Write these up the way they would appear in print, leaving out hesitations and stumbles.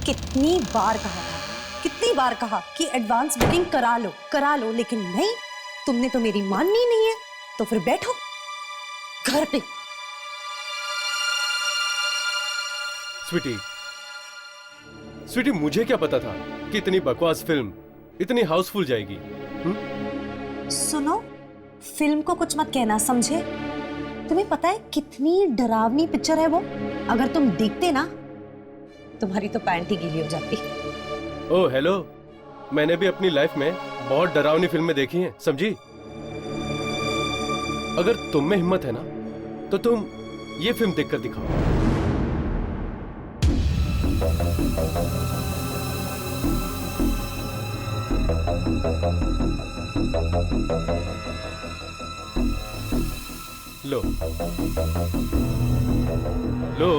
कितनी बार कहा था, कितनी बार कहा कि एडवांस बुकिंग करा लो, लेकिन नहीं, तुमने तो मेरी माननी नहीं है। तो फिर बैठो घर पे। स्वीटी, मुझे क्या पता था कि इतनी बकवास फिल्म इतनी हाउसफुल जाएगी। सुनो, फिल्म को कुछ मत कहना, समझे? तुम्हें पता है कितनी डरावनी पिक्चर है वो? अगर तुम देखते ना, तुम्हारी तो पैंट ही गीली हो जाती। ओह हेलो, मैंने भी अपनी लाइफ में बहुत डरावनी फिल्में देखी हैं, समझी? अगर तुम में हिम्मत है ना, तो तुम ये फिल्म देखकर दिखाओ। लो लो,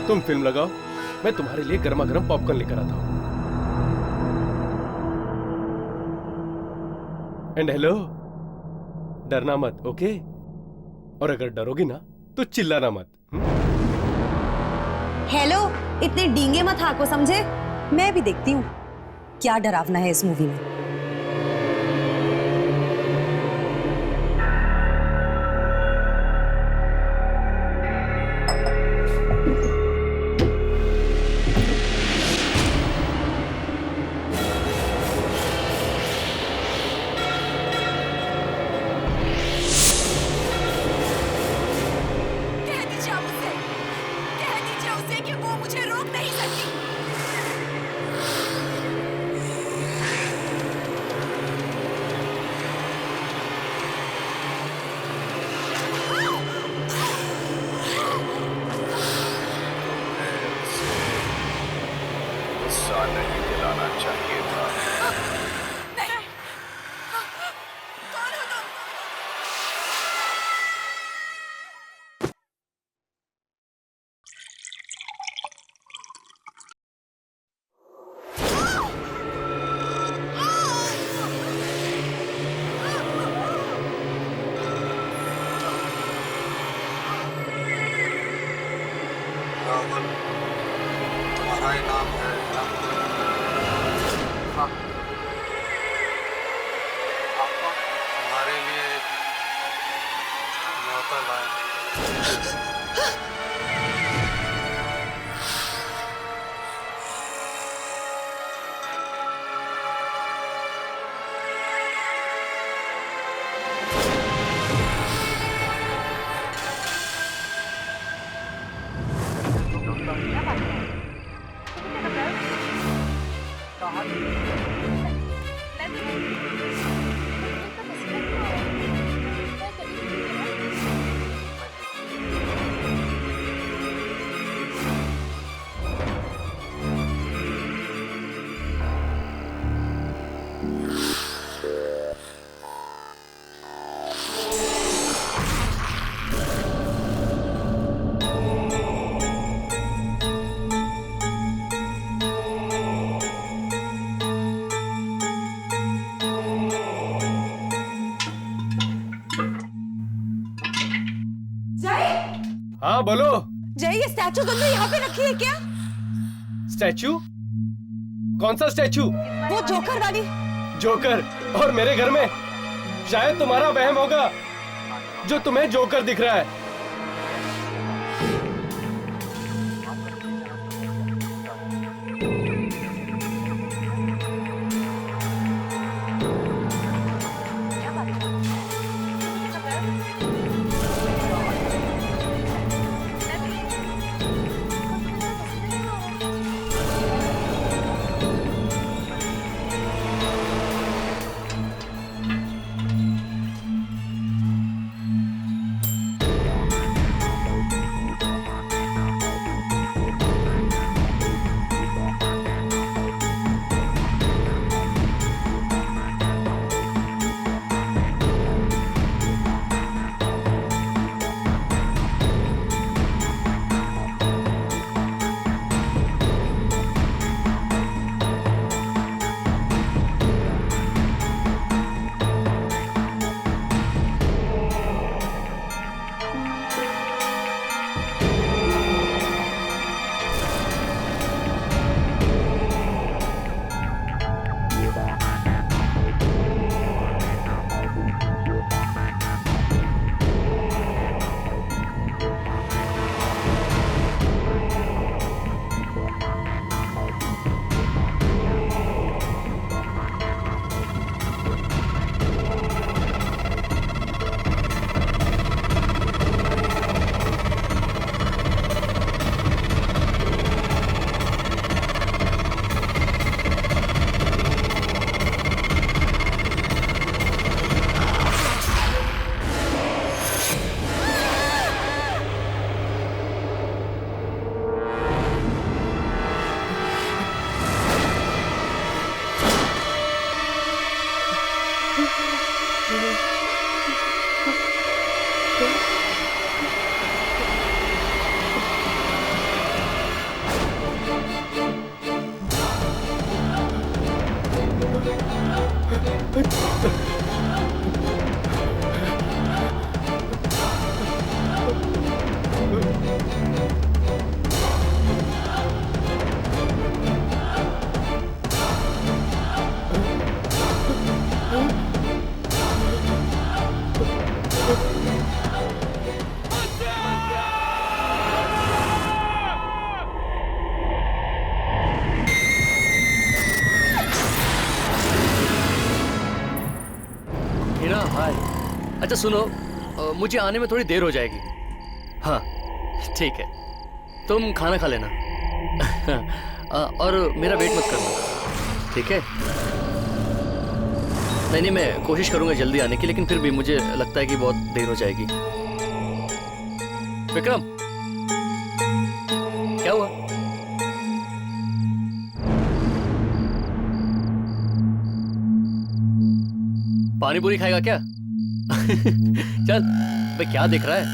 तुम फिल्म लगाओ, मैं तुम्हारे लिए गर्मा गर्म पॉपकॉर्न लेकर आता हूं। एंड हेलो, डरना मत, ओके? और अगर डरोगी ना तो चिल्लाना मत। हेलो, इतने डींगे मत हाको, समझे? मैं भी देखती हूँ क्या डरावना है इस मूवी में। नहीं दिलाना चाहिए था। नहीं। कौन हो तुम? राहुल, तुम्हारा ही नाम है ना? हाँ। तुम्हारे लिए एक न्योता लाया। हाँ बोलो। जय, ये स्टैचू तुमने यहाँ पे रखी है क्या? स्टैचू? कौन सा स्टैचू? वो जोकर वाली। जोकर? और मेरे घर में? शायद तुम्हारा वहम होगा जो तुम्हें जोकर दिख रहा है। अच्छा सुनो, मुझे आने में थोड़ी देर हो जाएगी। हाँ ठीक है, तुम खाना खा लेना। और मेरा वेट मत करना, ठीक है? नहीं, मैं कोशिश करूंगा जल्दी आने की, लेकिन फिर भी मुझे लगता है कि बहुत देर हो जाएगी। विक्रम, क्या हुआ? पानी पूरी खाएगा क्या? चल, भाई क्या देख रहा है?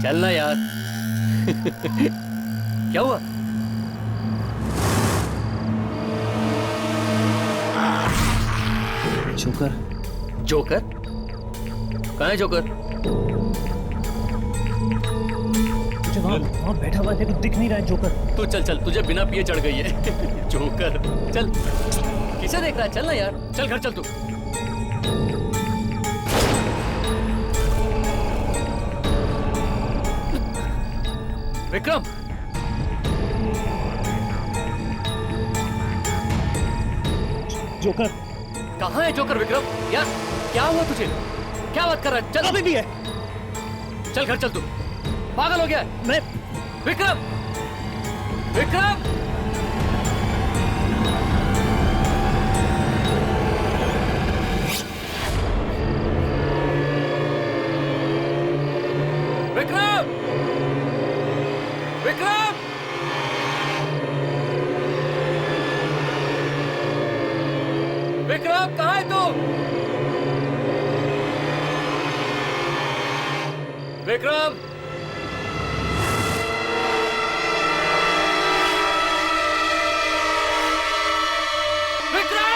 चल ना यार। क्या हुआ? जोकर। जोकर? कहाँ है जोकर? मुझे वहाँ बैठा हुआ है, दिख नहीं रहा है जोकर। तू चल, तुझे बिना पिए चढ़ गई है। जोकर, चल। किसे देख रहा है? चल ना यार, चल घर चल तू। विक्रम, जोकर कहाँ है जोकर? विक्रम यार, क्या हुआ तुझे? क्या बात कर रहा है? चल। अभी भी है। चल घर चल तू, पागल हो गया है? मैं विक्रम, विक्रम, विक्रम, विक्रम, विक्रम कहाँ है तू? विक्रम, विक्रम,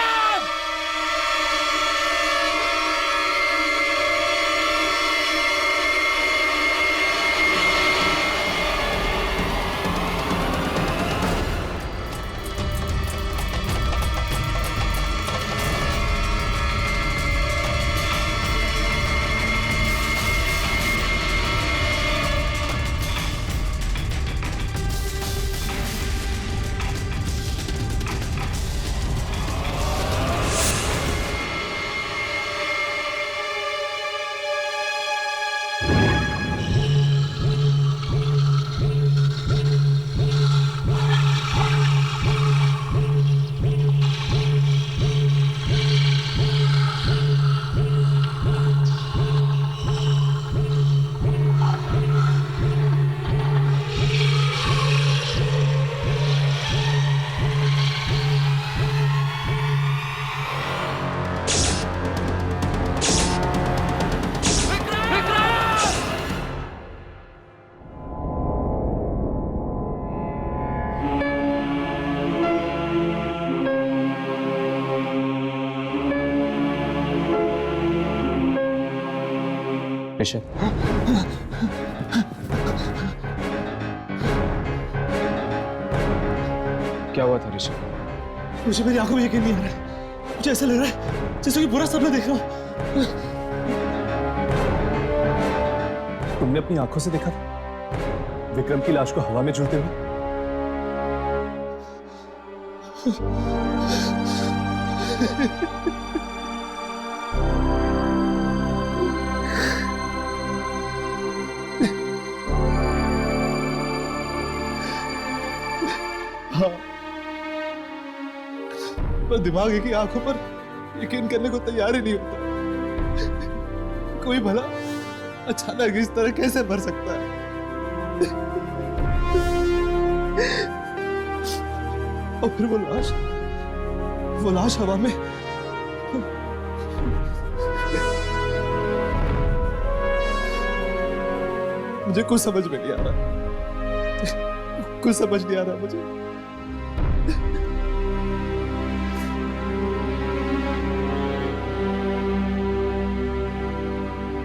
ऋषभ, क्या हुआ था ऋषभ? मुझे मेरी आंखों में यकीन नहीं आ रहा है। मुझे ऐसा लग रहा है जैसे कि बुरा सपना देख रहा हूं। तुमने अपनी आंखों से देखा था विक्रम की लाश को हवा में झूलते हुए? हाँ, पर दिमाग की आंखों पर यकीन करने को तैयार ही नहीं होता। कोई भला अचानक इस तरह कैसे मर सकता है? और फिर वो लाश हवा में। मुझे कुछ समझ में नहीं आ रहा, कुछ समझ नहीं आ रहा मुझे।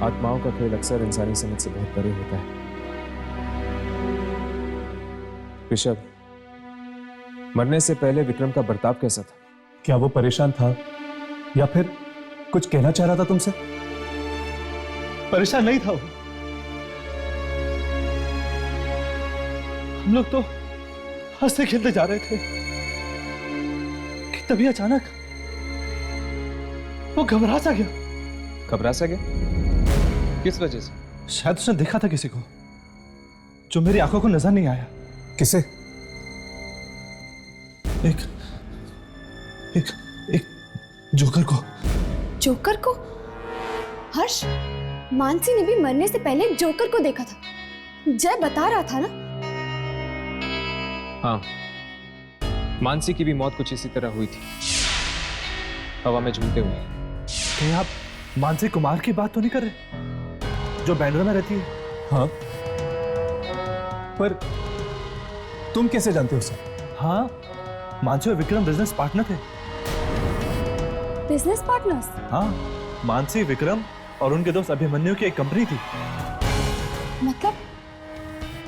आत्माओं का खेल अक्सर इंसानी समझ से बहुत परे होता है। ऋषभ, मरने से पहले विक्रम का बर्ताव कैसा था? क्या वो परेशान था या फिर कुछ कहना चाह रहा था तुमसे? परेशान नहीं था वो। हम लोग तो हंसते खेलते जा रहे थे कि तभी अचानक वो घबरा सा गया। घबरा सा गया? किस वजह से? शायद उसने देखा था किसी को जो मेरी आंखों को नजर नहीं आया। किसे? एक एक एक जोकर को। जोकर को? हर्ष, मानसी ने भी मरने से पहले जोकर को देखा था। जय बता रहा था ना। हाँ, मानसी की भी मौत कुछ इसी तरह हुई थी, हवा में झूलते हुए। कहीं आप मानसी कुमार की बात तो नहीं कर रहे जो बैंड्रा में रहती है? हाँ, पर तुम कैसे जानते हो उसे? हाँ, मानसी और विक्रम बिजनेस पार्टनर थे। Business partners? हाँ, मानसी, विक्रम और उनके दोस्त अभिमन्यु की एक कंपनी थी।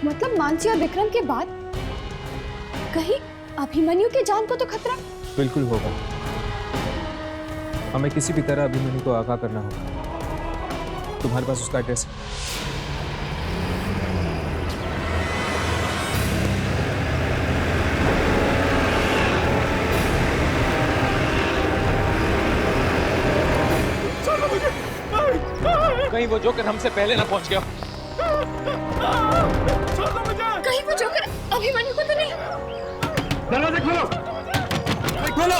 मतलब मानसी और विक्रम के बाद कहीं अभिमन्यु के जान को तो खतरा? बिल्कुल होगा। हमें किसी भी तरह अभिमन्यु को आगाह करना होगा। तुम्हारे पास उसका एड्रेस है? कहीं वो जोकर हमसे पहले ना पहुंच गया। कहीं वो जोकर अभिमन्यु को तो नहीं? दरवाजा खोलो! खोलो!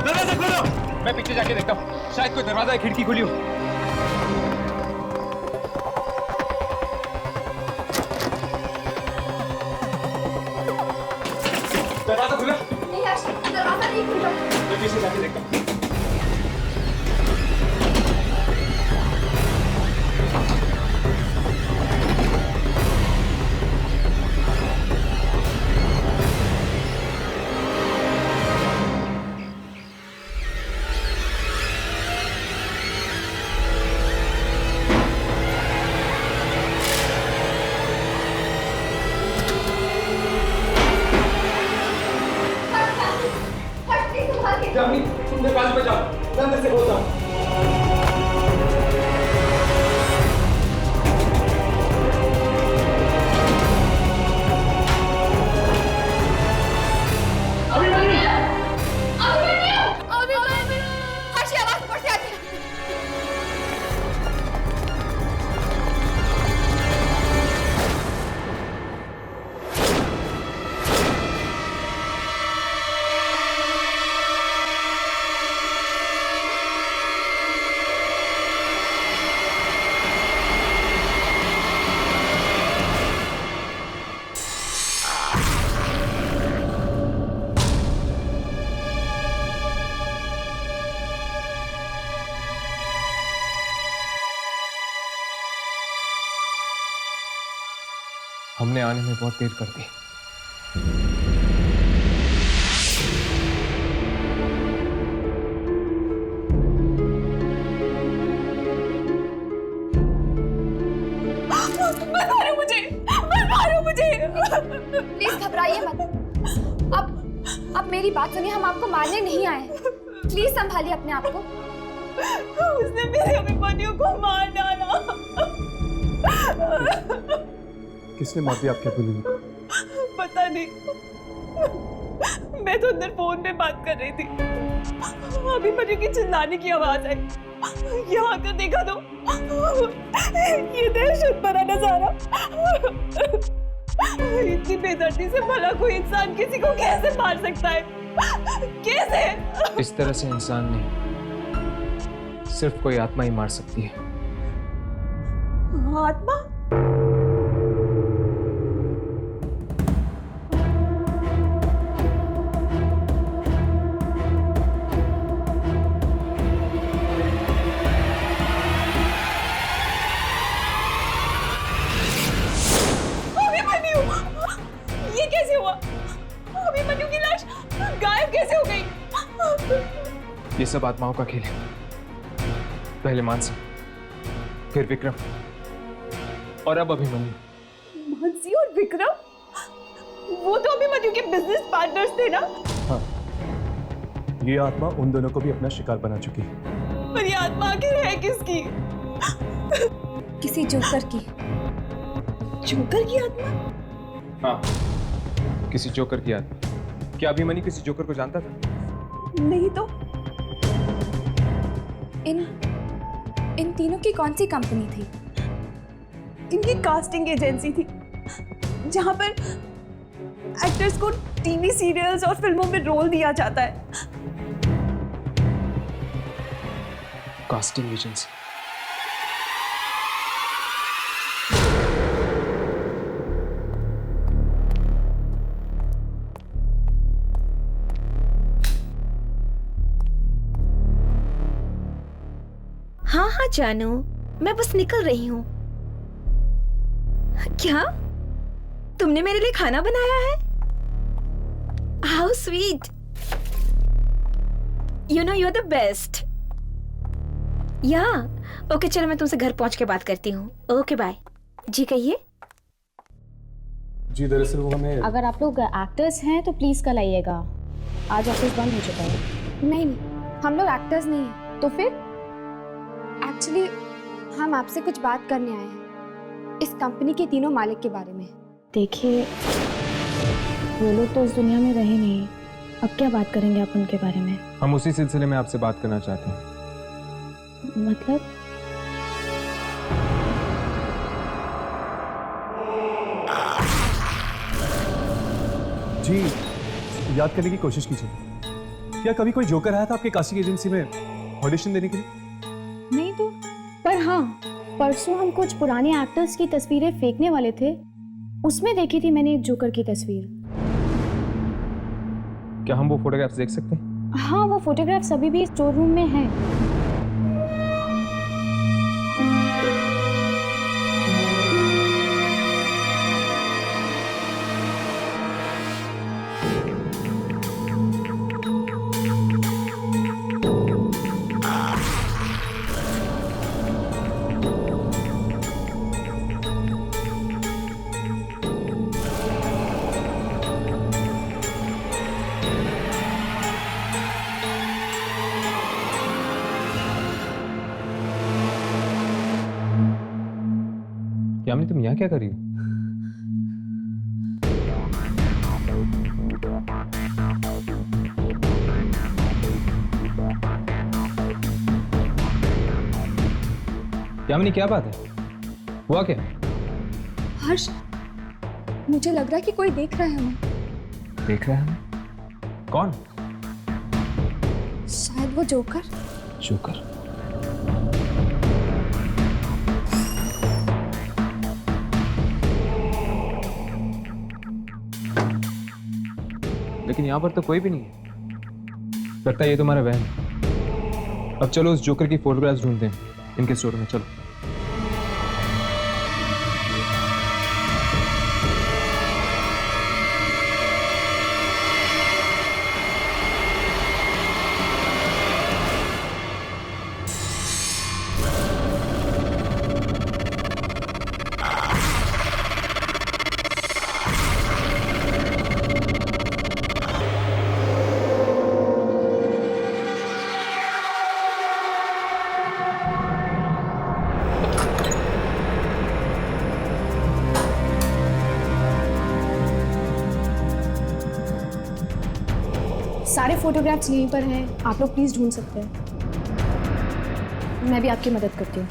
दरवाजा खोलो! मैं पीछे जाके देखता हूँ, शायद कोई दरवाजा या खिड़की खुली हो। दरवाजा खुला? नहीं हर्ष, दरवाजा नहीं खुल रहा। मैं पीछे जाके देखता हूँ। तुमने पास में जाओ, मैं अंदर से बोलता हूँ। हर्ष, ये आवाज ऊपर से आती है। हमने आने में बहुत देर कर दी। मुझे प्लीज घबराइए मत। अब मेरी बात सुनिए, हम आपको मारने नहीं आए। प्लीज संभालिए अपने आप को। उसने मेरे अभिमन्यु को मार डाला। किसने मार दिया आपके अभिमन्यु को? पता नहीं, मैं तो अंदर फोन पे बात कर रही थी, अभिमन्यु की चिल्लाने की आवाज आई। यहाँ आकर देखा तो ये दहशत भरा नजारा। इतनी बेदर्दी से भला कोई इंसान किसी को कैसे मार सकता है? कैसे? इस तरह से इंसान नहीं, सिर्फ कोई आत्मा ही मार सकती है। आत्मा? ये कैसे हुआ? अभिमन्यु की लाश गायब कैसे हो गई? ये सब आत्माओं का खेल है। पहले मानसी, फिर विक्रम और अब अभिमन्यु। मानसी और विक्रम? वो तो अभिमन्यु के बिजनेस पार्टनर्स थे ना? हाँ, ये आत्मा उन दोनों को भी अपना शिकार बना चुकी है। पर ये आत्मा आखिर है किसकी? किसी जोकर की। जोकर की आत्मा? हाँ, किसी जोकर की आत्मा। क्या अभिमन्यु किसी जोकर को जानता था? नहीं तो। इन तीनों की कौन सी कंपनी थी? इनकी कास्टिंग एजेंसी थी जहां पर एक्टर्स को टीवी सीरियल्स और फिल्मों में रोल दिया जाता है। Casting agency. हाँ हाँ जानू, मैं बस निकल रही हूँ। क्या तुमने मेरे लिए खाना बनाया है? How sweet. You know you are the best. या ओके, चलो मैं तुमसे घर पहुंच के बात करती हूँ। Okay bye. जी कहिए। जी दरअसल वो हमें अगर आप लोग एक्टर्स हैं तो प्लीज कल आइएगा, आज ऑफिस बंद हो चुका है। नहीं नहीं, हम लोग एक्टर्स नहीं हैं। तो फिर? एक्चुअली हम आपसे कुछ बात करने आए हैं इस कंपनी के तीनों मालिक के बारे में। देखिए, वो लोग तो इस दुनिया में रहे नहीं, अब क्या बात करेंगे आप उनके बारे में? हम उसी सिलसिले में आपसे बात करना चाहते हैं। मतलब? जी याद करने की कोशिश कीजिए, क्या कभी कोई जोकर आया था आपके कास्टिंग एजेंसी में ऑडिशन देने के लिए? नहीं तो, पर हाँ, परसों हम कुछ पुराने एक्टर्स की तस्वीरें फेंकने वाले थे, उसमें देखी थी मैंने एक जोकर की तस्वीर। क्या हम वो फोटोग्राफ्स देख सकते हैं? हाँ, वो फोटोग्राफ्स अभी भी स्टोर रूम में हैं। यामिनी, तुम यहाँ क्या कर रही हो? यामिनी, क्या बात है? हुआ क्या? हर्ष, मुझे लग रहा है कि कोई देख रहा है हमें। देख रहा है हमें? कौन? शायद वो जोकर। जोकर? लेकिन यहाँ पर तो कोई भी नहीं है। लगता है ये तुम्हारा वहम है। अब चलो उस जोकर की फोटोग्राफ्स ढूंढते हैं इनके स्टोर में। चलो। सारे फोटोग्राफ्स यहीं पर हैं, आप लोग प्लीज ढूंढ सकते हैं। मैं भी आपकी मदद करती हूँ।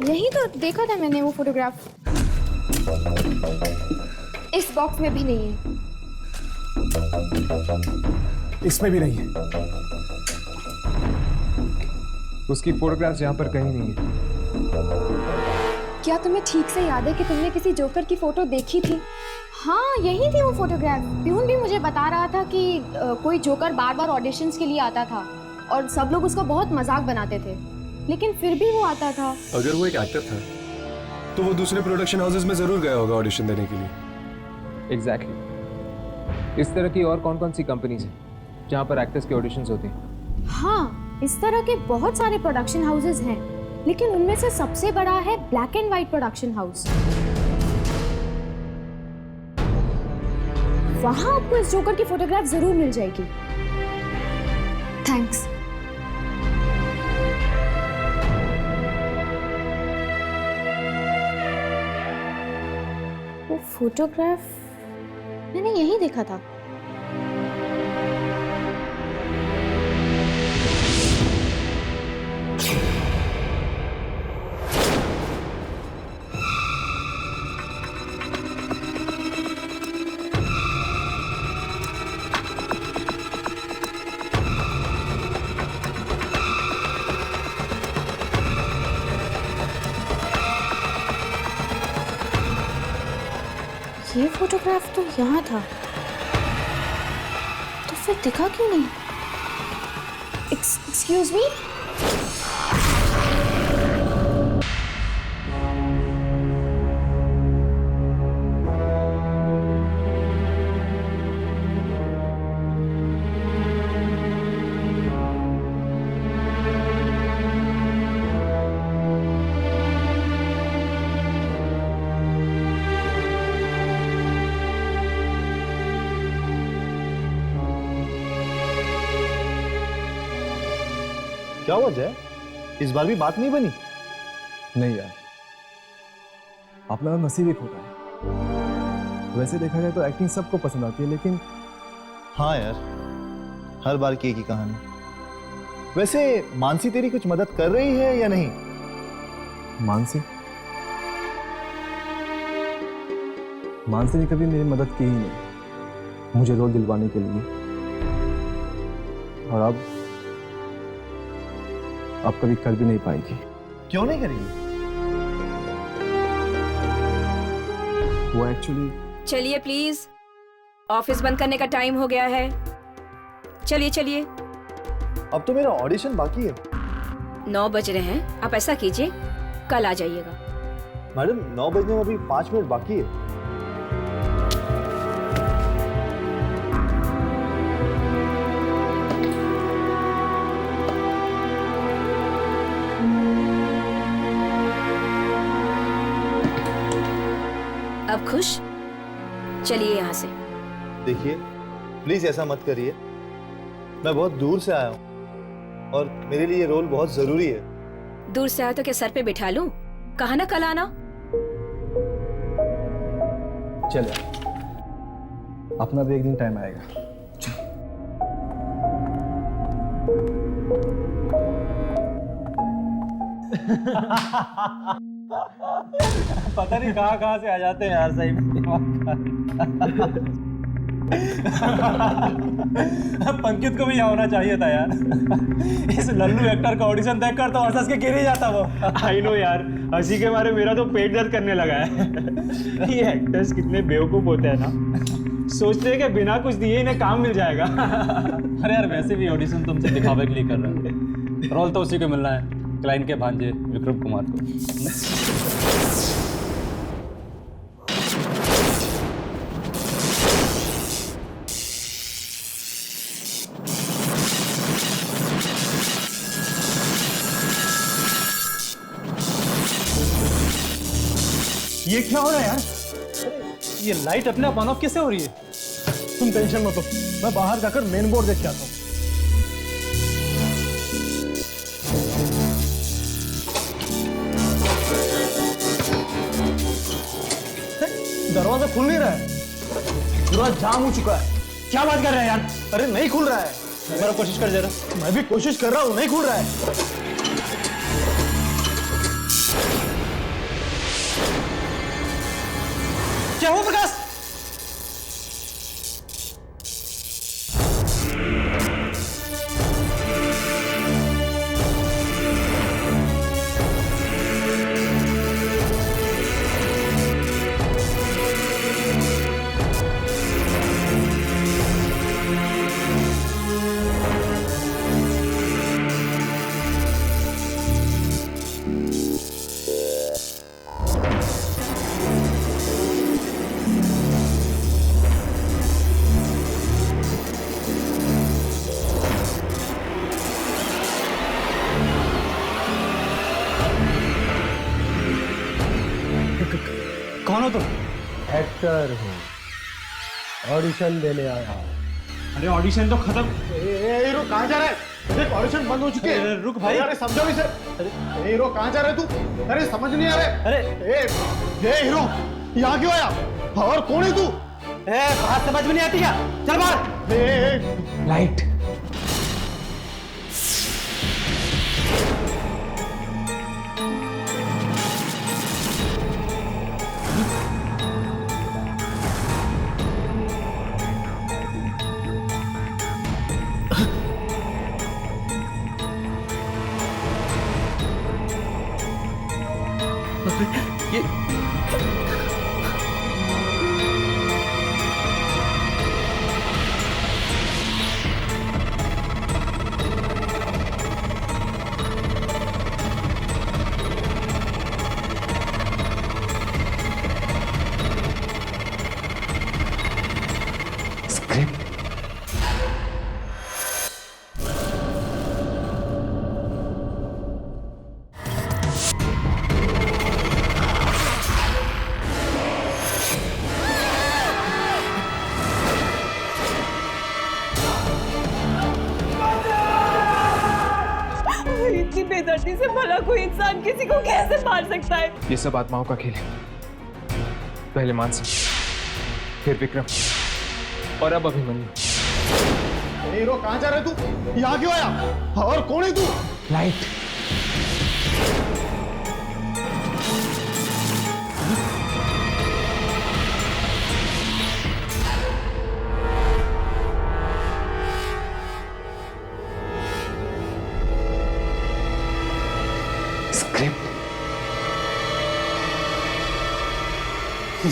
यही तो देखा था मैंने वो फोटोग्राफ। इस बॉक्स में भी नहीं है। इसमें भी नहीं है। उसकी फोटोग्राफ्स यहाँ पर कहीं नहीं है। क्या तुम्हें ठीक से याद है कि तुमने किसी जोकर की फोटो देखी थी? हाँ, यही थी वो फोटोग्राफ। प्यून भी मुझे बता रहा था कि कोई जोकर बार बार ऑडिशंस के लिए आता था और सब लोग उसका बहुत मजाक बनाते थे, लेकिन फिर भी वो आता था। अगर वो एक एक्टर था तो वो दूसरे प्रोडक्शन हाउसेस में जरूर गया होगा ऑडिशन देने के लिए। एग्जैक्टली। इस तरह की और कौन कौन सी कंपनीज हैं जहाँ पर एक्टर्स के ऑडिशंस होते हैं? हाँ, इस तरह के बहुत सारे प्रोडक्शन हाउसेस हैं, लेकिन उनमें से सबसे बड़ा है black and white production house. वहां आपको इस जोकर की फोटोग्राफ जरूर मिल जाएगी। थैंक्स। वो फोटोग्राफ मैंने यहीं देखा था। ये फोटोग्राफ तो यहाँ था, तो फिर दिखा क्यों नहीं? Excuse me? क्या हुआ जय, इस बार भी बात नहीं बनी? नहीं यार, अपना नसीब एक होता है। वैसे देखा जाए तो एक्टिंग सबको पसंद आती है, लेकिन हाँ यार, हर बार की एक ही कहानी। वैसे मानसी तेरी कुछ मदद कर रही है या नहीं? मानसी ने कभी मेरी मदद की ही नहीं मुझे रोल दिलवाने के लिए, और अब कभी कर भी नहीं पाएगी। क्यों नहीं करेगी? वो एक्चुअली। चलिए प्लीज, ऑफिस बंद करने का टाइम हो गया है। चलिए चलिए। अब तो मेरा ऑडिशन बाकी है। 9 बज रहे हैं, आप ऐसा कीजिए कल आ जाइएगा। मैडम 9 बजने में अभी 5 मिनट बाकी है। अब खुश? चलिए यहाँ से। देखिए प्लीज ऐसा मत करिए, मैं बहुत दूर से आया हूँ और मेरे लिए ये रोल बहुत जरूरी है। दूर से आया तो क्या सर पे बिठा लूं? कहा ना कल आना। चले, अपना भी एक दिन टाइम आएगा। पता नहीं कहाँ से आ जाते हैं यार, सही में। पंकित को भी यहाँ होना चाहिए था यार। इस लल्लू एक्टर का ऑडिशन देखकर तो हंस के गिर ही जाता वो। आई नो यार, हंसी के मारे मेरा तो पेट दर्द करने लगा है। ये एक्टर्स कितने बेवकूफ होते हैं ना, सोचते हैं कि बिना कुछ दिए इन्हें काम मिल जाएगा। अरे यार, वैसे भी ऑडिशन तुमसे दिखावे के लिए कर रहे हैं, रोल तो उसी को मिलना है, क्लाइंट के भांजे विक्रम कुमार को। ये क्या हो रहा है यार? ये लाइट अपने आप ऑन ऑफ कैसे हो रही है? तुम टेंशन मत लो, मैं बाहर जाकर मेन बोर्ड देख के आता हूँ। दरवाजा खुल नहीं रहा है, दरवाजा जाम हो चुका है। क्या बात कर रहे हैं यार? अरे नहीं खुल रहा है। मेरा कोशिश कर जरा। मैं भी कोशिश कर रहा हूँ, नहीं खुल रहा है। क्या हुआ प्रकाश? हो तुम? एक्टर हूँ, ऑडिशन देने आया हूँ। अरे ऑडिशन तो खत्म। हीरो कहाँ जा रहा है? देख ऑडिशन बंद हो चुके हैं। रुक भाई। अरे समझो इसे। अरे हीरो कहाँ जा रहा है तू? अरे समझ नहीं आ रहा है। अरे ये हीरो यहाँ क्यों आया? और कौन है तू? बात समझ में नहीं आती क्या? चल बाहर। लाइट। ये इतनी बेदर्दी से भला कोई इंसान किसी को कैसे मार सकता है? ये सब आत्माओं का खेल है। पहले मानसी, फिर विक्रम और अब अभिमन्यु। हीरो कहाँ जा रहा है तू? यहाँ क्यों आया? और कौन है तू? लाइट।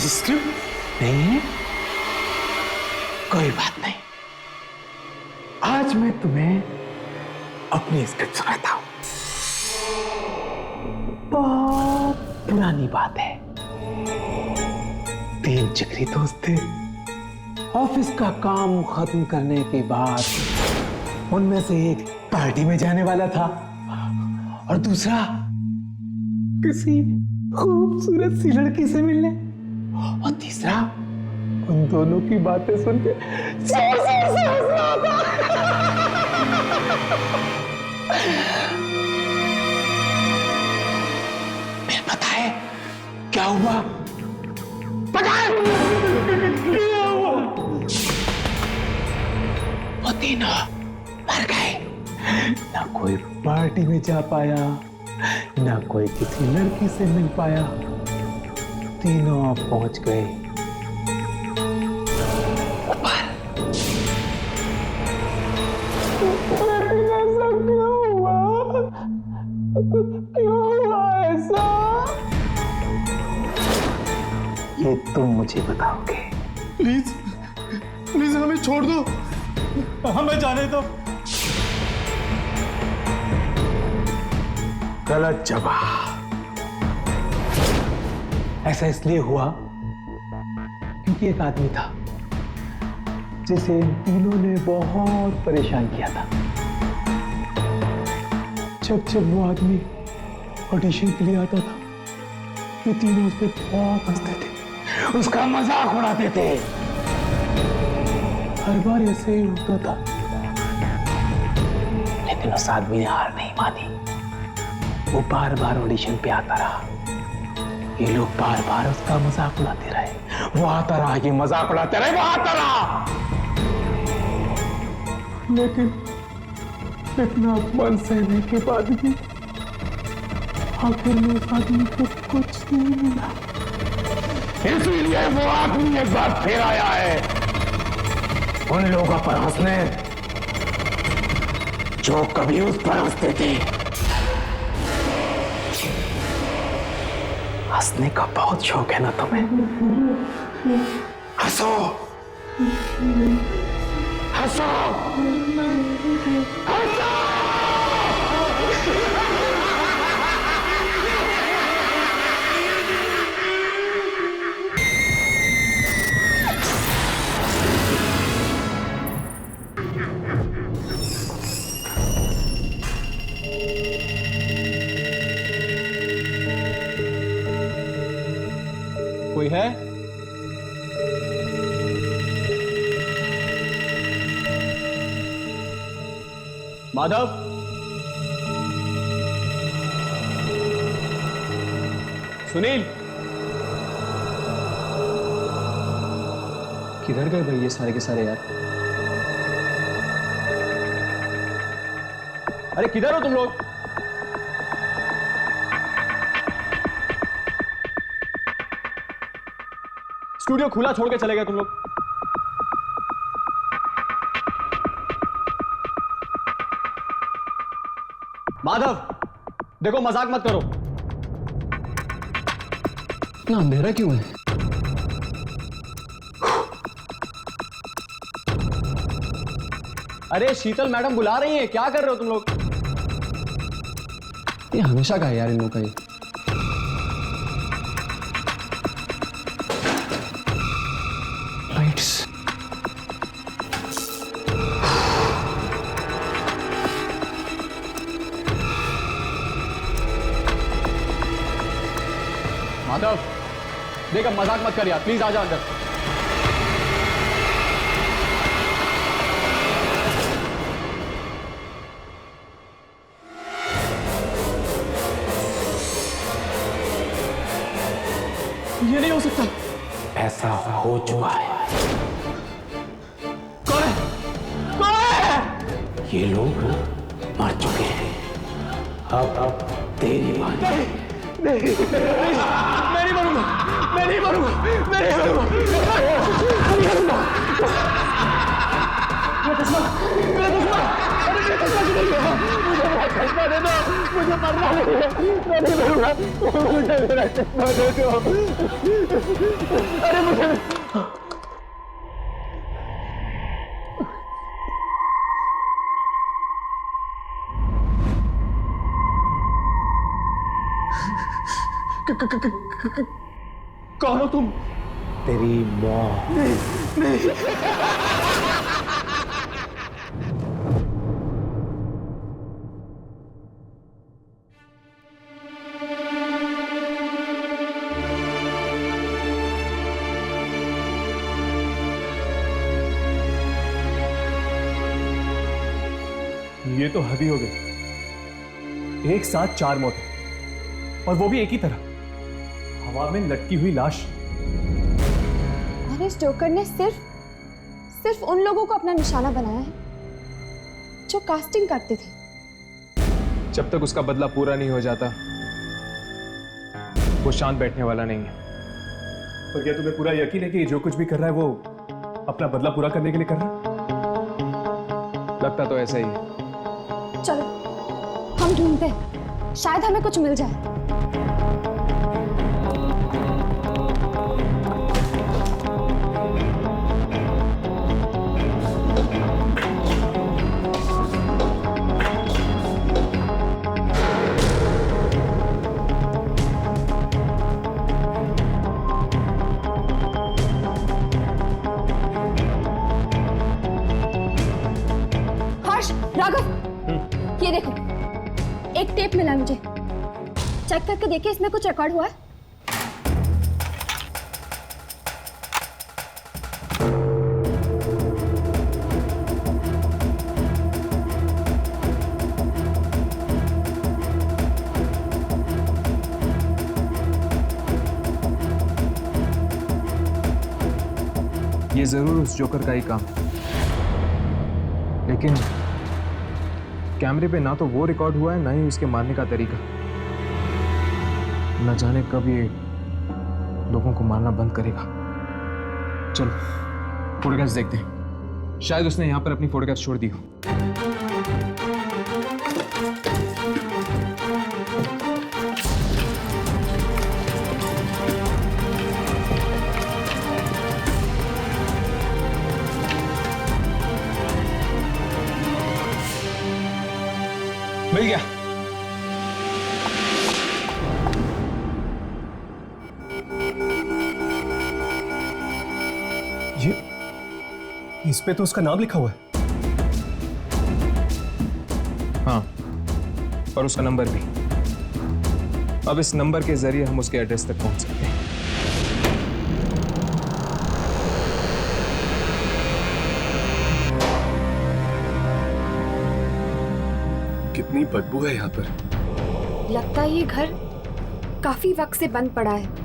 स्क्रिप्ट नहीं है? कोई बात नहीं, आज मैं तुम्हें अपनी स्क्रिप्ट सुनाता हूं। बहुत पुरानी बात है। 3 जिगरी दोस्त थे। ऑफिस का काम खत्म करने के बाद उनमें से एक पार्टी में जाने वाला था और दूसरा किसी खूबसूरत सी लड़की से मिलने, और तीसरा उन दोनों की बातें सुन के जोर जोर से हंस रहा था। फिर पता है क्या हुआ? पता है क्या हुआ? वो तीनों मर गए। ना कोई पार्टी में जा पाया, ना कोई किसी लड़की से मिल पाया। तीनों पहुंच गए ऊपर। ऐसा क्यों हुआ? क्यों हुआ ऐसा? ये तुम मुझे बताओगे। प्लीज प्लीज हमें छोड़ दो, हमें जाने दो। गलत जवाब। ऐसा इसलिए हुआ क्योंकि एक आदमी था जिसे इन तीनों ने बहुत परेशान किया था। जब वो आदमी ऑडिशन के लिए आता था, ये तीनों उस पर बहुत हंसते थे, उसका मजाक उड़ाते थे। हर बार ऐसे ही होता था, लेकिन उस आदमी ने हार नहीं मानी। वो बार बार ऑडिशन पे आता रहा। ये लोग बार बार उसका मजाक उड़ाते रहे। वो आता रहा, ये मजाक उड़ाते रहे, वो आता रहा। लेकिन इतना अपमान सहने के बाद भी आखिर में उस आदमी को कुछ नहीं मिला। इसलिए वो आदमी एक बार फिर आया है उन लोगों पर हंसने जो कभी उस पर हंसते थे। हंसने का बहुत शौक है ना तुम्हें? हंसो, हंसो, हंसो। कोई कोई है? माधव, सुनील, किधर गए भाई ये सारे के सारे यार? अरे किधर हो तुम लोग? स्टूडियो खुला छोड़ के चले गए तुम लोग। माधव, देखो मजाक मत करो। इतना अंधेरा क्यों है? अरे शीतल मैडम बुला रही हैं, क्या कर रहे हो तुम लोग? ये हमेशा का है यार इन लोगों का ये। लाइट्स। माधव, देख अब मजाक मत कर यार, प्लीज आ जा अंदर। ये नहीं हो सकता। ऐसा हो चुका है। कौन है? कौन है? ये लोग मर चुके हैं। अब तेरी बारी। मैं नहीं मरूंगा, मैं नहीं मरूंगा, मैं नहीं मरूंगा, मैं नहीं मरूंगा। मेरा चश्मा, मेरा चश्मा, अरे मेरा चश्मा क्यों नहीं है? मुझे मेरा चश्मा दे दो, मुझे मरना नहीं है, मैं नहीं मरूंगा, मुझे मेरा चश्मा दे दो। अरे मुझे कौन हो तुम? तेरी माँ। नहीं। ये तो हद ही हो गई। एक साथ 4 मौतें, और वो भी एक ही तरह, हवा में लटकी हुई लाश। और इस जोकर ने सिर्फ उन लोगों को अपना निशाना बनाया है जो कास्टिंग करते थे। जब तक उसका बदला पूरा नहीं हो जाता वो शांत बैठने वाला नहीं है। और क्या तुम्हें पूरा यकीन है कि जो कुछ भी कर रहा है वो अपना बदला पूरा करने के लिए कर रहा है? लगता तो ऐसा ही है। चलो हम ढूंढते हैं, शायद हमें कुछ मिल जाए। राघव, ये देखो, एक टेप मिला मुझे। चेक करके देखिए इसमें कुछ रिकॉर्ड हुआ है। ये जरूर उस जोकर का ही काम, लेकिन कैमरे पे ना तो वो रिकॉर्ड हुआ है ना ही उसके मारने का तरीका। न जाने कब ये लोगों को मारना बंद करेगा। चलो फोटोग्राफ्स देखते हैं, शायद उसने यहां पर अपनी फोटोग्राफ्स छोड़ दी हो। मिल गया। ये इस पे तो उसका नाम लिखा हुआ है। हाँ, और उसका नंबर भी। अब इस नंबर के जरिए हम उसके एड्रेस तक पहुंच सकते हैं। कितनी बदबू है यहाँ पर। लगता है ये घर काफी वक्त से बंद पड़ा है।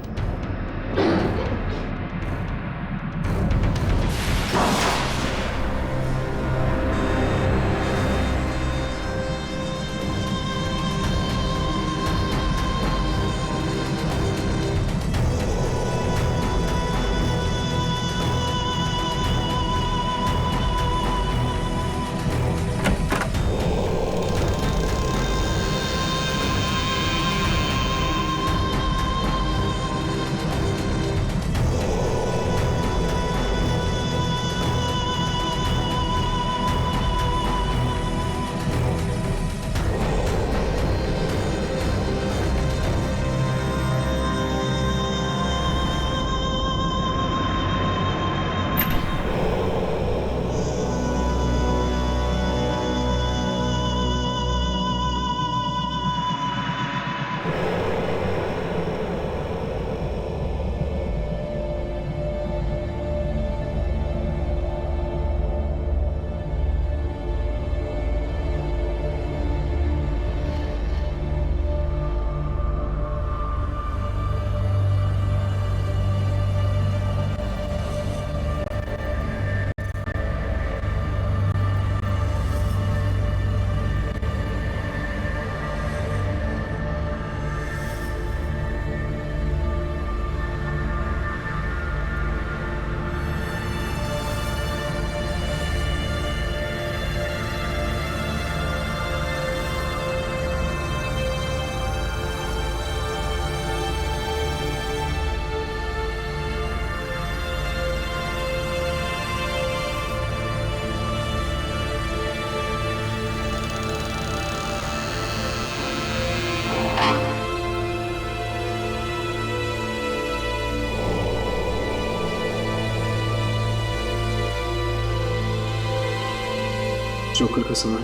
जोकर का सामान।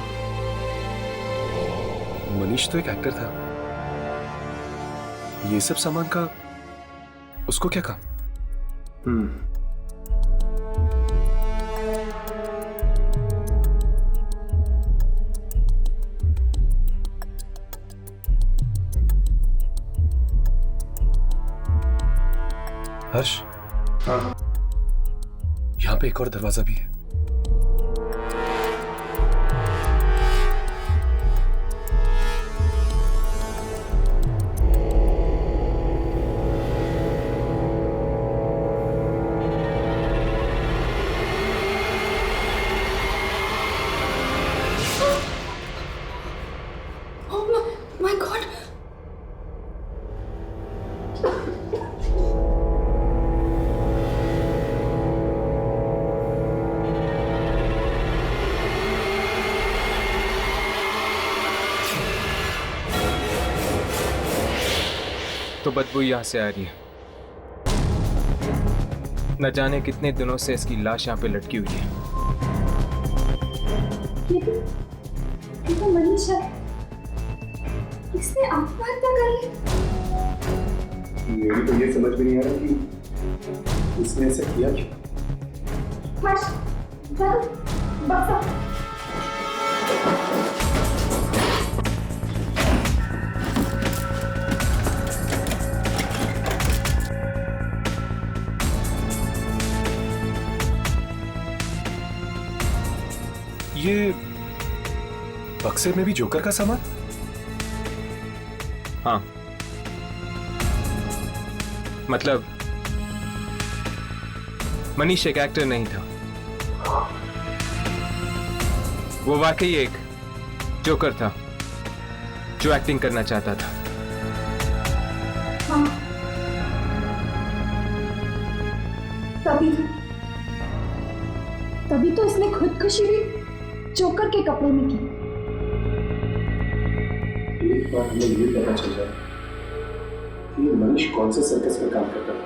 मनीष तो एक एक्टर था, ये सब सामान का उसको क्या काम? हर्ष, हाँ, यहाँ पे एक और दरवाजा भी है। तो बदबू यहां से आ रही है। न जाने कितने दिनों से इसकी लाश यहाँ पे लटकी हुई है। ये तो मनीष है। इसने आत्महत्या कर ली। मेरी तो ये समझ में नहीं आ रहा कि इसने ऐसा किया क्यों। हर्ष, चल, बक्सा। ये बक्से में भी जोकर का सामान? हाँ, मतलब मनीष एक एक्टर नहीं था, वो वाकई एक जोकर था जो एक्टिंग करना चाहता था। हाँ, तभी तो इसने खुदकुशी भी जोकर के कपड़े में की। एक बार हमें ये पता चल जाए कि मनीष कौन से सर्कस में काम करता था,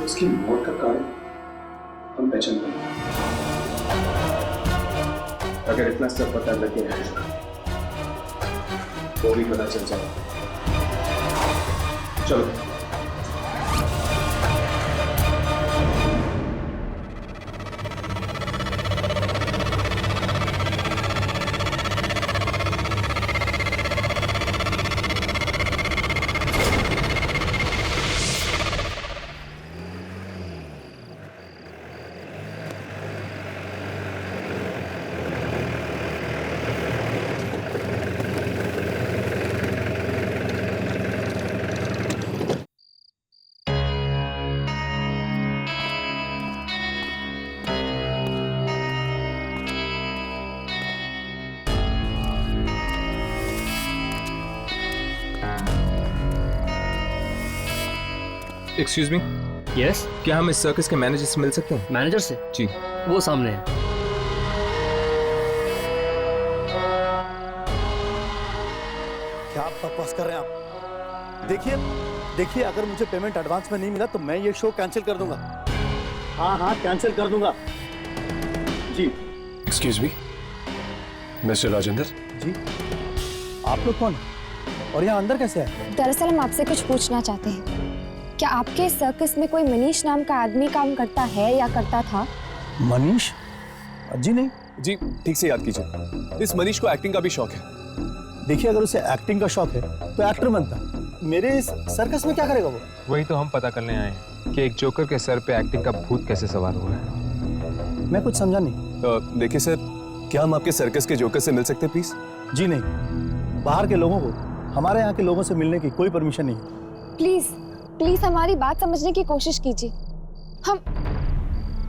उसकी मौत का कारण हम पहचान पाएंगे। अगर इतना सब पता लगे तो भी पता चल जाए। चलो। एक्सक्यूज मी, यस, क्या हम इस सर्कस के मैनेजर से मिल सकते हैं? मैनेजर से? जी। वो सामने है। क्या आप बकवास कर रहे हैं आप? देखिए अगर मुझे पेमेंट एडवांस में नहीं मिला तो मैं ये शो कैंसिल कर दूंगा। हाँ कैंसिल कर दूंगा जी। Excuse me, mister Rajendra. जी, आप लोग कौन और यहाँ अंदर कैसे है? दरअसल हम आपसे कुछ पूछना चाहते हैं। क्या आपके सर्कस में कोई मनीष नाम का आदमी काम करता है या करता था? मनीष? जी नहीं। जी ठीक से याद कीजिए, इस मनीष को एक्टिंग का भी शौक है। देखिए अगर उसे एक्टिंग का शौक है तो एक्टर बनता, मेरे इस सर्कस में क्या करेगा वो? वही तो हम पता करने आए हैं कि एक जोकर के सर पे एक्टिंग का भूत कैसे सवार हुआ है। मैं कुछ समझा नहीं। देखिए सर, क्या हम आपके सर्कस के जोकर से मिल सकते हैं प्लीज? जी नहीं, बाहर के लोगों को हमारे यहाँ के लोगों से मिलने की कोई परमिशन नहीं। प्लीज हमारी बात समझने की कोशिश कीजिए।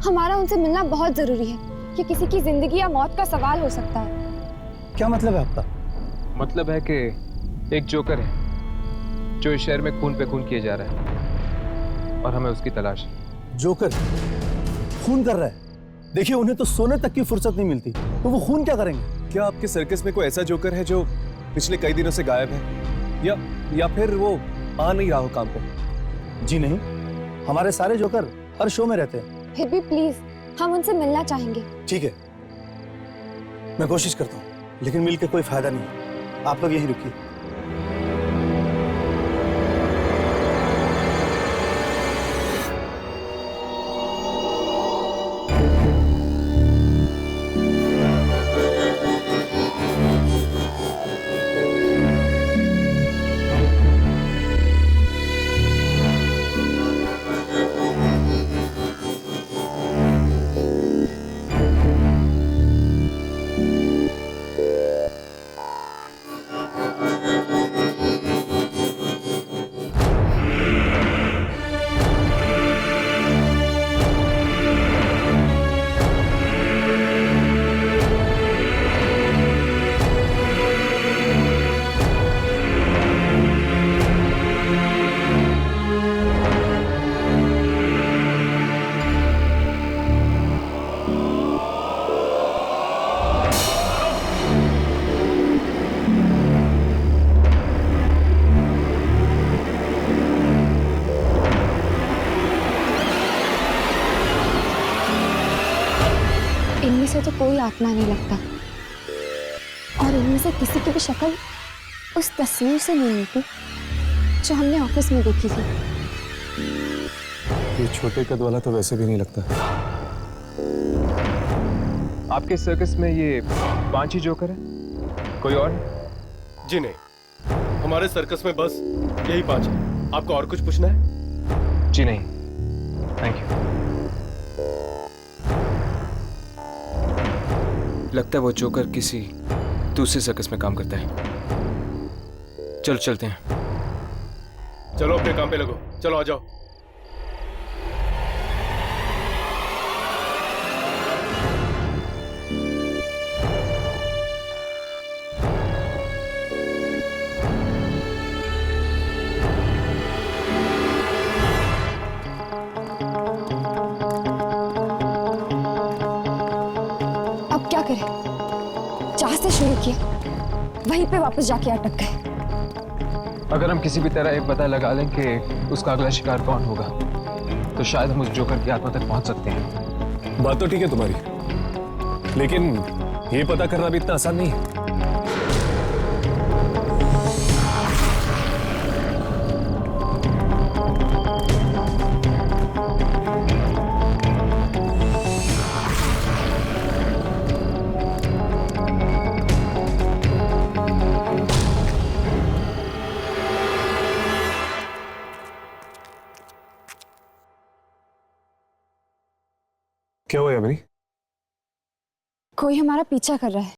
हमारा उनसे मिलना बहुत जरूरी है। ये किसी की जिंदगी या मौत का सवाल हो सकता है। क्या मतलब है आपका? मतलब है कि एक जोकर है जो इस शहर में खून पे खून किए जा रहा है और हमें उसकी तलाश है। जोकर खून कर रहा है? देखिए उन्हें तो सोने तक की फुर्सत नहीं मिलती, तो वो खून क्या करेंगे? क्या आपके सर्कस में कोई ऐसा जोकर है जो पिछले कई दिनों से गायब है, या फिर वो आ नहीं रहा हो काम पे? जी नहीं, हमारे सारे जोकर हर शो में रहते हैं। फिर भी प्लीज हम उनसे मिलना चाहेंगे। ठीक है, मैं कोशिश करता हूँ, लेकिन मिलकर कोई फायदा नहीं। आप लोग यहीं रुकिए। इनमें से तो कोई आत्मा नहीं लगता, और इनमें से किसी की भी शक्ल उस तस्वीर से नहीं मिलती जो हमने ऑफिस में देखी थी। ये छोटे कद वाला तो वैसे भी नहीं लगता। आपके सर्कस में ये 5 ही जोकर है, कोई और? जी नहीं, हमारे सर्कस में बस यही 5 है। आपको और कुछ पूछना है? जी नहीं, थैंक यू। लगता है वो जोकर किसी दूसरे सर्कस में काम करता है। चलो चलते हैं। चलो अपने काम पे लगो, चलो आ जाओ। अब क्या करें? जहां से शुरू किया वहीं पे वापस जाके अटक गए। अगर हम किसी भी तरह ये पता लगा लें कि उसका अगला शिकार कौन होगा, तो शायद हम उस जोकर की आत्मा तक पहुंच सकते हैं। बात तो ठीक है तुम्हारी, लेकिन ये पता करना भी इतना आसान नहीं है। क्या हुआ यामिनी? कोई हमारा पीछा कर रहा है।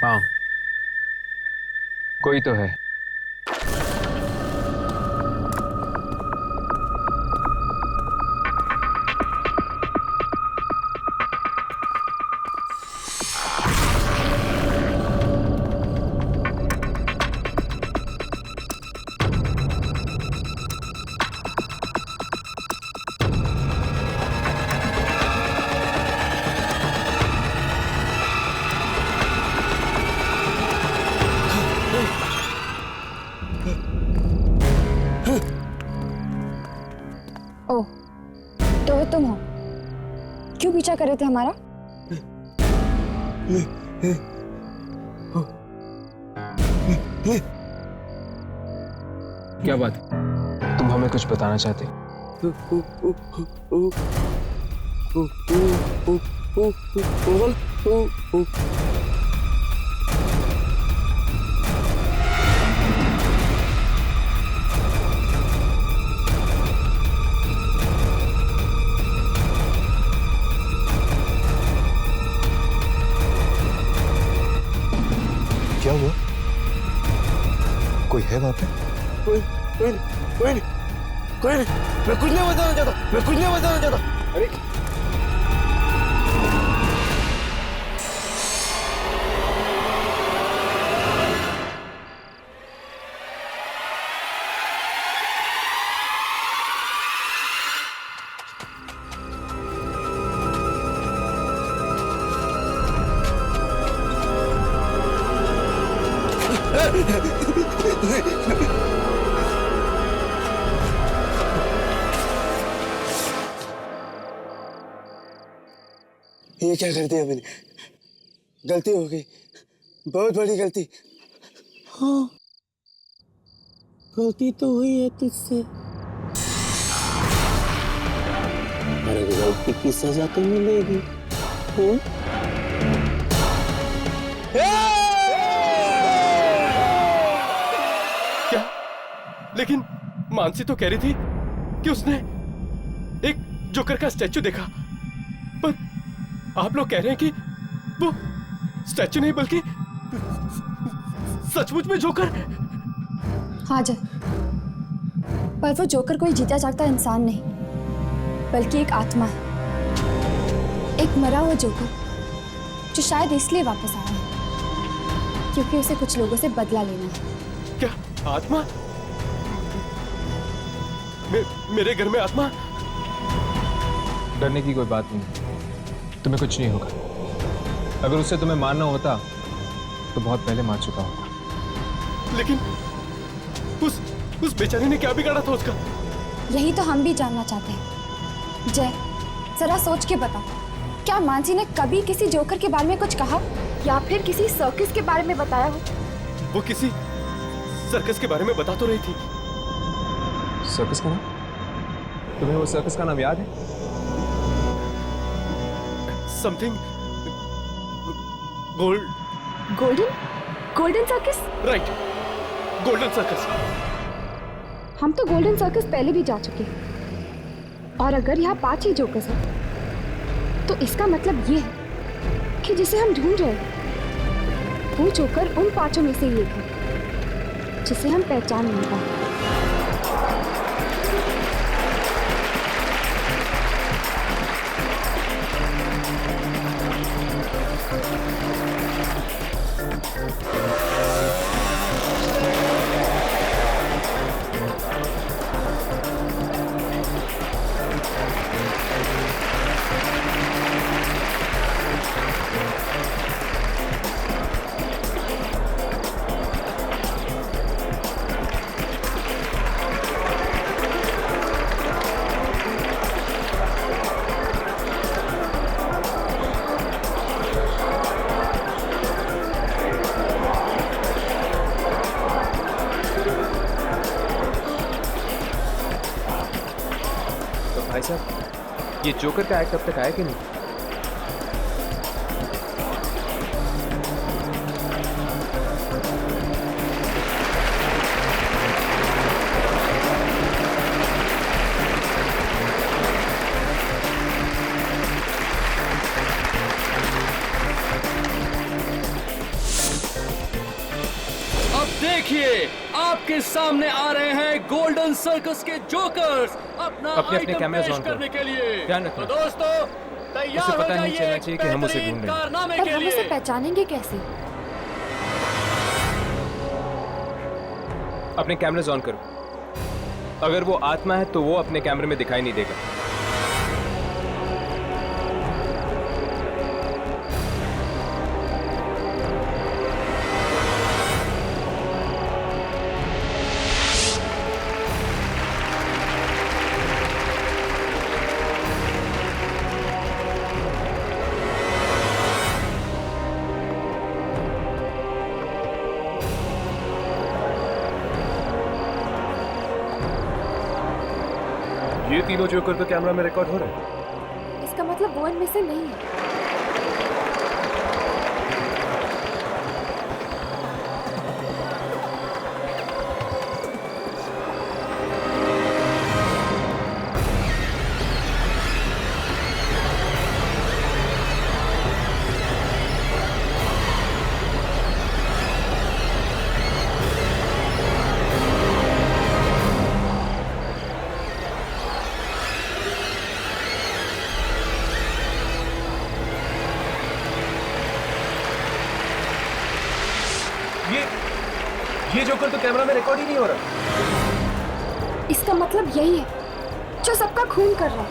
हाँ, कोई तो है। तुम हो? क्यों पीछा कर रहे थे हमारा? क्या बात है? तुम हमें कुछ बताना चाहते हो? क्या हुआ? कोई है वहां पे? कोई नहीं, मैं कुछ नहीं बताना चाहता, अरे ये क्या कर दिया मैंने? गलती हो गई, बहुत बड़ी गलती। हाँ, गलती तो हुई है तुझसे, पर गलती की सजा तो मिलेगी। क्या? लेकिन मानसी तो कह रही थी कि उसने एक जोकर का स्टैचू देखा, पर आप लोग कह रहे हैं कि वो स्टैचू नहीं बल्कि सचमुच में जोकर। हाँ जय, पर वो जोकर कोई जीता जागता इंसान नहीं, बल्कि एक आत्मा है, एक मरा हुआ जोकर जो शायद इसलिए वापस आया है क्योंकि उसे कुछ लोगों से बदला लेना है। क्या आत्मा? मेरे घर में आत्मा? डरने की कोई बात नहीं, तुम्हें कुछ नहीं होगा। अगर उससे तुम्हें मारना होता तो बहुत पहले मार चुका होता। लेकिन उस बेचारे ने क्या बिगाड़ा था उसका? यही तो हम भी जानना चाहते हैं। जय, जरा सोच के बता, क्या मानसी ने कभी किसी जोकर के बारे में कुछ कहा या फिर किसी सर्कस के बारे में बताया हो? वो किसी सर्कस के बारे में बता तो रही थी। सर्कस का नाम? तुम्हें वो सर्कस का नाम याद है? Something golden circus? Right, golden circus. हम तो गोल्डन सर्कस पहले भी जा चुके हैं, और अगर यहाँ 5 ही जोकर्स हैं तो इसका मतलब ये है कि जिसे हम ढूंढ रहे हैं वो जोकर उन 5 में से एक है जिसे हम पहचान नहीं पाए। भाई साहब, ये जोकर का एक्ट अब तक आया कि नहीं? अब देखिए, आपके सामने आ रहे हैं गोल्डन सर्कस के जोकर्स अपना अपने कैमरास ऑन करने के लिए। ध्यान रखना। तो दोस्तों, तैयार हो पता नहीं जाइए चलना चाहिए कि हम उसे ढूंढ रहे हैं। कारनामे पर के हम लिए। उसे पहचानेंगे कैसे? अपने कैमरास ऑन करो। अगर वो आत्मा है तो वो अपने कैमरे में दिखाई नहीं देगा। ये तीनों जोकर तो कैमरा में रिकॉर्ड हो रहे हैं। इसका मतलब वो इनमें से नहीं है। ये जोकर तो कैमरा में रिकॉर्ड ही नहीं हो रहा। इसका मतलब यही है जो सबका खून कर रहा है।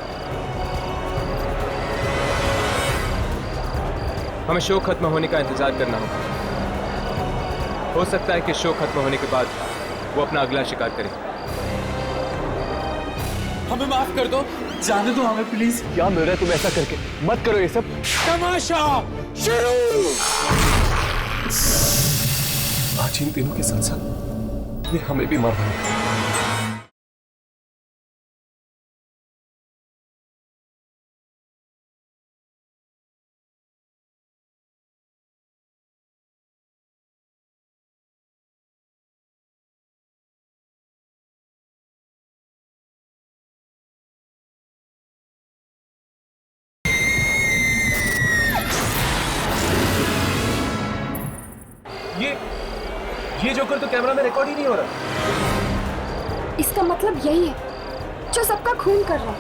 हमें शो खत्म होने का इंतजार करना होगा। हो सकता है कि शो खत्म होने के बाद वो अपना अगला शिकार करे। हमें माफ कर दो, जाने दो हमें प्लीज। क्या मिल रहा है तुम ऐसा करके? मत करो ये सब। तमाशा शुरू। आज इन तीनों के साथ साथ ये हमें भी मार देंगे। ये जोकर तो कैमरा में रिकॉर्ड ही नहीं हो रहा। इसका मतलब यही है जो सबका खून कर रहा है।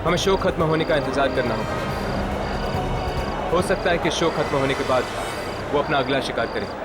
हमें शो खत्म होने का इंतजार करना होगा। हो सकता है कि शो खत्म होने के बाद वो अपना अगला शिकार करे।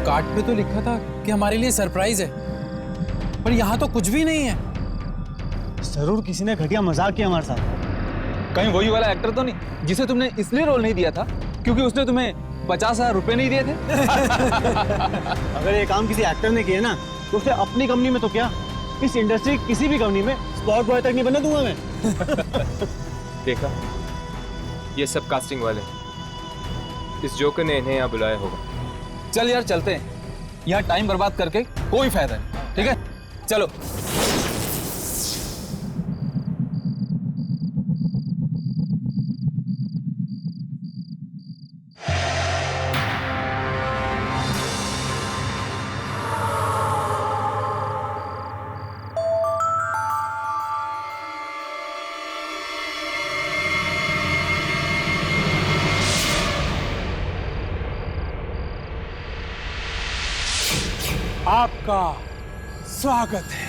कार्ड पे तो लिखा था कि हमारे लिए सरप्राइज है, पर यहाँ तो कुछ भी नहीं है। जरूर किसी ने घटिया मजाक किया हमारे साथ। कहीं वही वाला एक्टर तो नहीं जिसे तुमने इसलिए रोल नहीं दिया था क्योंकि उसने तुम्हें 50,000 रुपए नहीं दिए थे? अगर ये काम किसी एक्टर ने किया ना तो उसे अपनी कंपनी में तो क्या, इस इंडस्ट्री किसी भी कंपनी में स्पॉट बॉय तक नहीं बनने दूंगा मैं। देखा, ये सब कास्टिंग वाले हैं। इस जोकर ने इन्हें यहाँ बुलाया होगा। चल यार चलते हैं, यहाँ टाइम बर्बाद करके कोई फायदा नहीं। ठीक है चलो। आपका स्वागत है।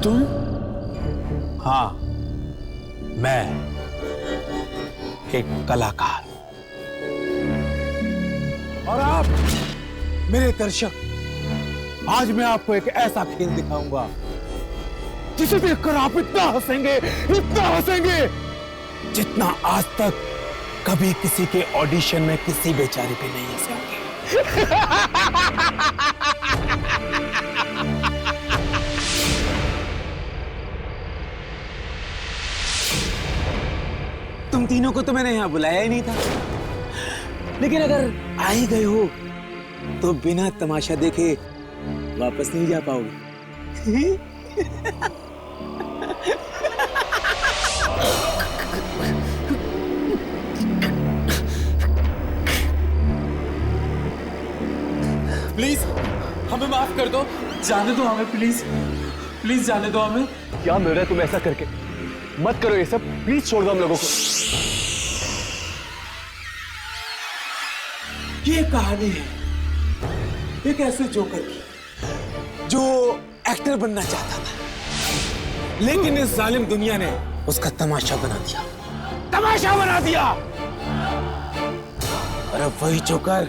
तुम? हाँ, मैं एक कलाकार। और आप मेरे दर्शक, आज मैं आपको एक ऐसा खेल दिखाऊंगा जिसे देखकर आप इतना हंसेंगे जितना आज तक कभी किसी के ऑडिशन में किसी बेचारे पे नहीं हंसे होंगे। तुम तीनों को तो मैंने यहां बुलाया ही नहीं था, लेकिन अगर आ ही गए हो तो बिना तमाशा देखे वापस नहीं जा पाओगे। प्लीज हमें माफ कर दो, जाने दो हमें, प्लीज जाने दो हमें। क्या मिल रहा है तुम ऐसा करके? मत करो ये सब, प्लीज छोड़ दो हम लोगों को। ये कहानी है एक ऐसे जोकर की जो एक्टर बनना चाहता था, लेकिन इस जालिम दुनिया ने उसका तमाशा बना दिया, तमाशा बना दिया। और अब वही जोकर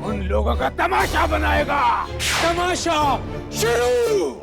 उन लोगों का तमाशा बनाएगा। तमाशा शुरू।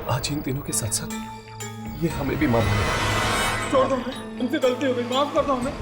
आज इन तीनों के साथ साथ ये हमें भी माफ करेगा। छोड़ दो हमें, हमसे गलती हो गई, माफ कर दो हमें।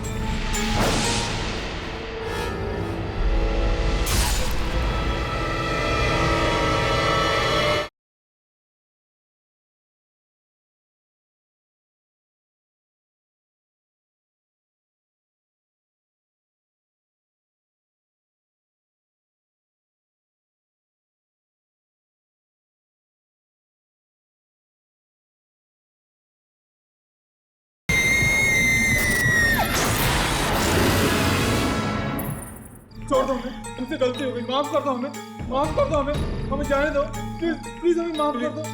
छोड़ दो हमें, हमसे गलती हो गई, माफ कर दो हमें, माफ कर दो हमें जाने दो, प्लीज प्लीज हमें माफ कर दो।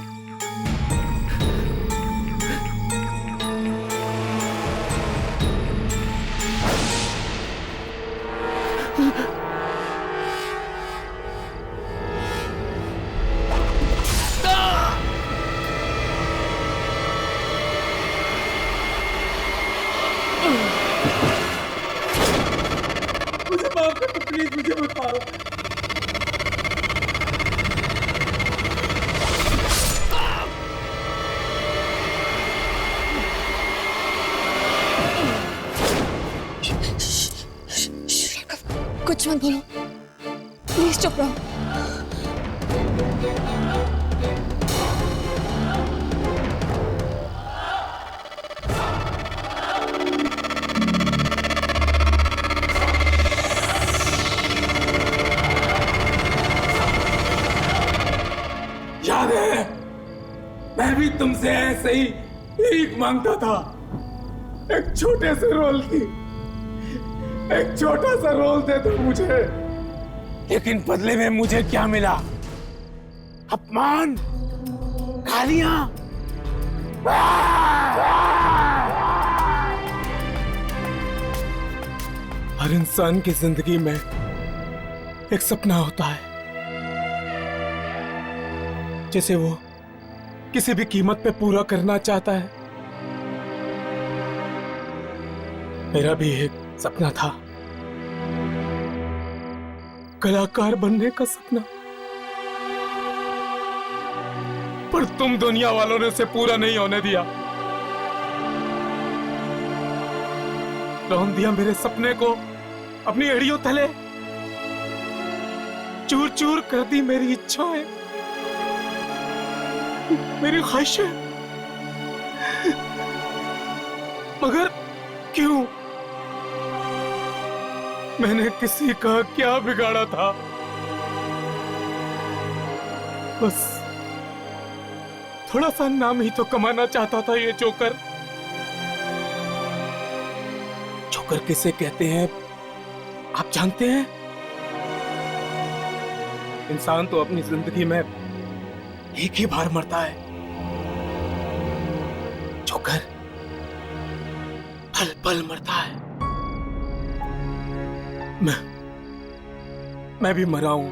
मुझे माफ कर दो प्लीज, मुझे मत मारो। कुछ मत बोलो, प्लीज चुप रहो। याद है, मैं भी तुमसे ऐसे ही भीख मांगता था, एक छोटे से रोल की, एक छोटा सा रोल दे दो मुझे, लेकिन बदले में मुझे क्या मिला? अपमान, गालियां। हर इंसान की जिंदगी में एक सपना होता है जिसे वो किसी भी कीमत पे पूरा करना चाहता है। मेरा भी एक सपना था, कलाकार बनने का सपना, पर तुम दुनिया वालों ने उसे पूरा नहीं होने दिया। रौंद दिया मेरे सपने को अपनी एड़ियों तले, चूर चूर कर दी मेरी इच्छाएं, मेरी ख्वाहिशें। मगर क्यों? मैंने किसी का क्या बिगाड़ा था? बस थोड़ा सा नाम ही तो कमाना चाहता था ये जोकर। जोकर किसे कहते हैं आप जानते हैं? इंसान तो अपनी जिंदगी में एक ही बार मरता है, जोकर पल पल मरता है। मैं भी मरा हूं,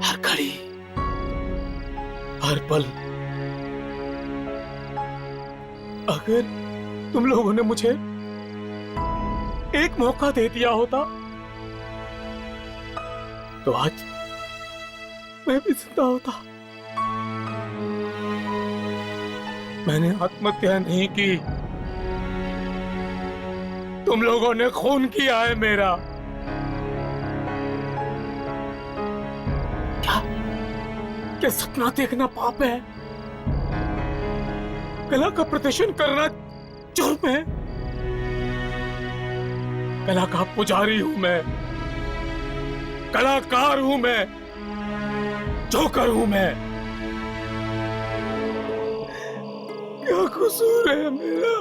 हर घड़ी, हर पल। अगर तुम लोगों ने मुझे एक मौका दे दिया होता तो आज मैं भी जिंदा होता। मैंने आत्महत्या नहीं की, तुम लोगों ने खून किया है मेरा। क्या सपना देखना पाप है? कला का प्रदर्शन करना जुर्म है? कला का पुजारी हूं मैं, कलाकार हूं मैं, जोकर हूं मैं। क्या कसूर है मेरा?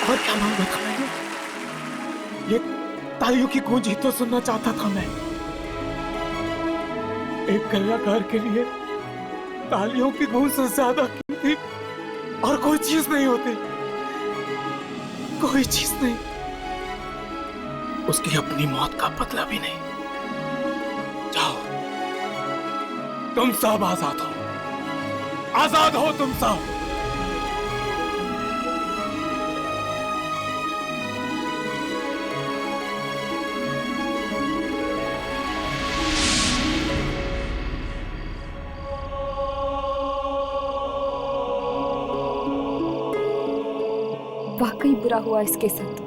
और क्या मांगा था मैंने? ये तालियों की गूंज ही तो सुनना चाहता था मैं। एक कलाकार के लिए तालियों की गूंज से ज्यादा कीमती और कोई चीज नहीं होती, कोई चीज नहीं। उसकी अपनी मौत का बदला भी नहीं। जाओ, तुम सब आजाद हो, आजाद हो तुम सब। वाकई बुरा हुआ इसके साथ,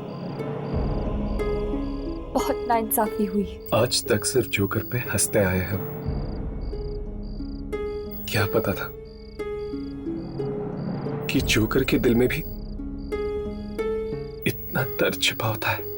बहुत नाइंसाफी हुई। आज तक सिर्फ जोकर पे हंसते आए हम, क्या पता था कि जोकर के दिल में भी इतना दर्द छिपा होता है।